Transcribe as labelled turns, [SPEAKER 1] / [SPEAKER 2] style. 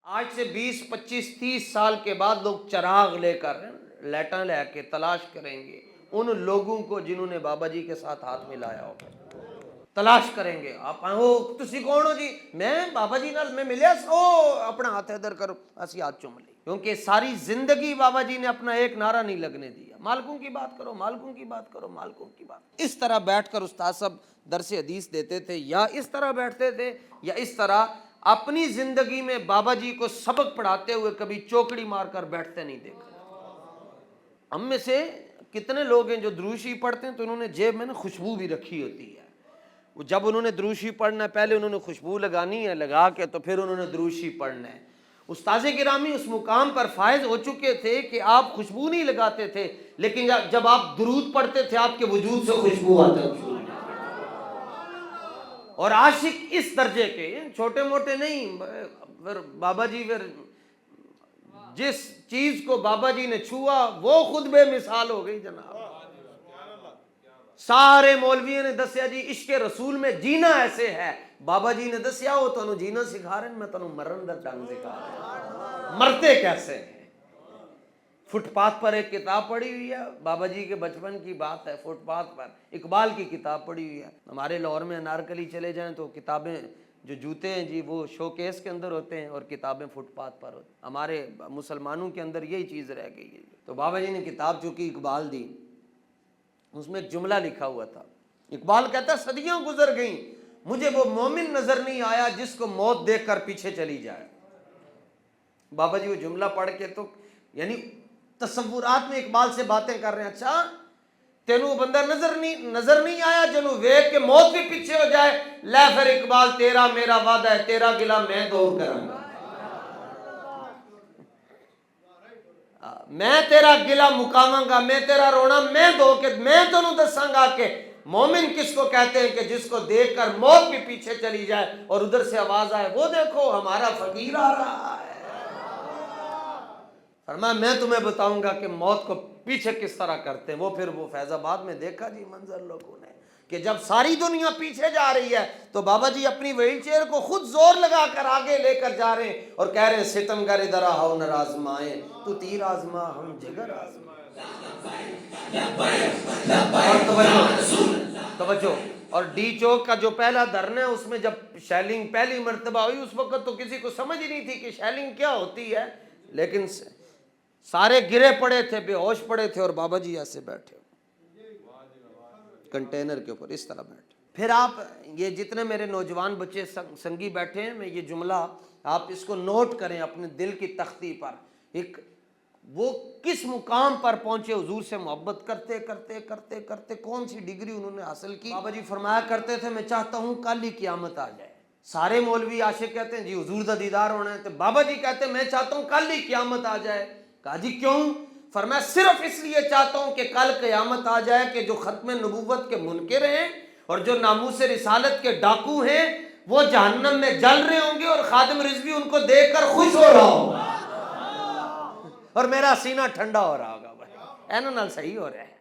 [SPEAKER 1] آج سے 20 25 30 سال کے بعد لوگ چراغ لے کر لیٹاں لے کے تلاش کریں گے ان لوگوں کو جنہوں نے بابا جی کے ساتھ ہاتھ ملایا ہوگا، تلاش کریں گے۔ آپ تسی کون ہو جی؟ میں بابا جی نال میں ملیا سو، اپنا ہاتھ ادھر کرو، اسی ہاتھ چوم لی، کیونکہ ساری زندگی بابا جی نے اپنا ایک نعرہ نہیں لگنے دیا، مالکوں کی بات کرو، مالکوں کی بات کرو، مالکوں کی بات۔ اس طرح بیٹھ کر استاد صاحب درس حدیث دیتے تھے، یا اس طرح بیٹھتے تھے، یا اس طرح اپنی زندگی میں بابا جی کو سبق پڑھاتے ہوئے کبھی چوکڑی مار کر بیٹھتے نہیں دیکھا۔ ہم میں سے کتنے لوگ ہیں جو دروشی پڑھتے ہیں تو انہوں نے جیب میں نا خوشبو بھی رکھی ہوتی ہے، جب انہوں نے دروشی پڑھنا ہے پہلے انہوں نے خوشبو لگانی ہے، لگا کے تو پھر انہوں نے دروشی پڑھنا ہے۔ استاذ گرامی اس مقام پر فائز ہو چکے تھے کہ آپ خوشبو نہیں لگاتے تھے، لیکن جب آپ درود پڑھتے تھے آپ کے وجود سے خوشبو آتا تھی۔ اور عاشق اس درجے کے، چھوٹے موٹے نہیں، پھر بابا جی پھر جس چیز کو بابا جی نے چھوا وہ خود بے مثال ہو گئی جناب۔ سارے مولویوں نے دسیا جی عشق رسول میں جینا ایسے ہے، بابا جی نے دسیا وہ تانوں جینا سکھا رہے ہیں، میں تانوں مرن دا ڈنگ سکھا رہا ہوں۔ مرتے کیسے ہیں؟ فٹ پاتھ پر ایک کتاب پڑھی ہوئی ہے، بابا جی کے بچپن کی بات ہے، فٹ پاتھ پر اقبال کی کتاب پڑھی ہوئی ہے۔ ہمارے لاہور میں انارکلی چلے جائیں تو کتابیں جو جوتے ہیں جی وہ شو کیس کے اندر ہوتے ہیں اور کتابیں فٹ پاتھ پر ہوتی ہیں۔ ہمارے مسلمانوں کے اندر یہی چیز رہ گئی ہے۔ تو بابا جی نے کتاب چونکہ اقبال دی، اس میں ایک جملہ لکھا ہوا تھا، اقبال کہتا ہے صدیاں گزر گئیں مجھے وہ مومن نظر نہیں آیا جس کو موت دیکھ کر پیچھے چلی جائے۔ بابا جی وہ جملہ پڑھ کے تو یعنی تصورات میں اقبال سے باتیں کر رہے ہیں، اچھا تینوں بندہ نظر نہیں آیا جنوں ویکھ کے موت بھی پیچھے ہو جائے، لے پھر اقبال تیرا میرا وعدہ ہے، تیرا گلا میں دور کروں گا، میں تیرا گلا مکاواں گا، میں تیرا رونا میں دو کے میں تینوں دساں گا کہ مومن کس کو کہتے ہیں کہ جس کو دیکھ کر موت بھی پیچھے چلی جائے اور ادھر سے آواز آئے وہ دیکھو ہمارا فقیر آ رہا ہے۔ فرمایا میں تمہیں بتاؤں گا کہ موت کو پیچھے کس طرح کرتے ہیں۔ وہ پھر وہ فیض آباد میں دیکھا جی منظر لوگوں نے کہ جب ساری دنیا پیچھے جا رہی ہے تو بابا جی اپنی ویل چیئر کو خود زور لگا کر آگے لے کر جا رہے ہیں اور کہہ رہے ہیں ستمگر ادھر آؤ نر آزمائیں تو تیر آزما ہم جگر آزمائیں۔ اور توجہ اور ڈی چوک کا جو پہلا دھرنا ہے اس میں جب شیلنگ پہلی مرتبہ ہوئی اس وقت تو کسی کو سمجھ ہی نہیں تھی کہ شیلنگ کیا ہوتی ہے، لیکن سارے گرے پڑے تھے، بے ہوش پڑے تھے اور بابا جی ایسے بیٹھے کنٹینر کے اوپر اس طرح بیٹھے۔ پھر آپ یہ جتنے میرے نوجوان بچے سنگی بیٹھے ہیں، میں یہ جملہ آپ اس کو نوٹ کریں اپنے دل کی تختی پر، ایک وہ کس مقام پر پہنچے، حضور سے محبت کرتے کرتے کرتے کرتے کون سی ڈگری انہوں نے حاصل کی۔ بابا جی فرمایا کرتے تھے میں چاہتا ہوں کل ہی قیامت آ جائے۔ سارے مولوی عاشق کہتے ہیں جی حضور دا دیدار ہونا ہے، تو بابا جی کہتے ہیں میں چاہتا ہوں کل ہی قیامت آ جائے۔ کہا جی کیوں؟ فرمایا صرف اس لیے چاہتا ہوں کہ کل قیامت آ جائے کہ جو ختم نبوت کے منکر ہیں اور جو ناموس رسالت کے ڈاکو ہیں وہ جہنم میں جل رہے ہوں گے اور خادم رضوی ان کو دیکھ کر خوش ہو رہا ہوگا اور میرا سینہ ٹھنڈا ہو رہا ہوگا۔ بھائی اینو نال صحیح ہو رہا ہے۔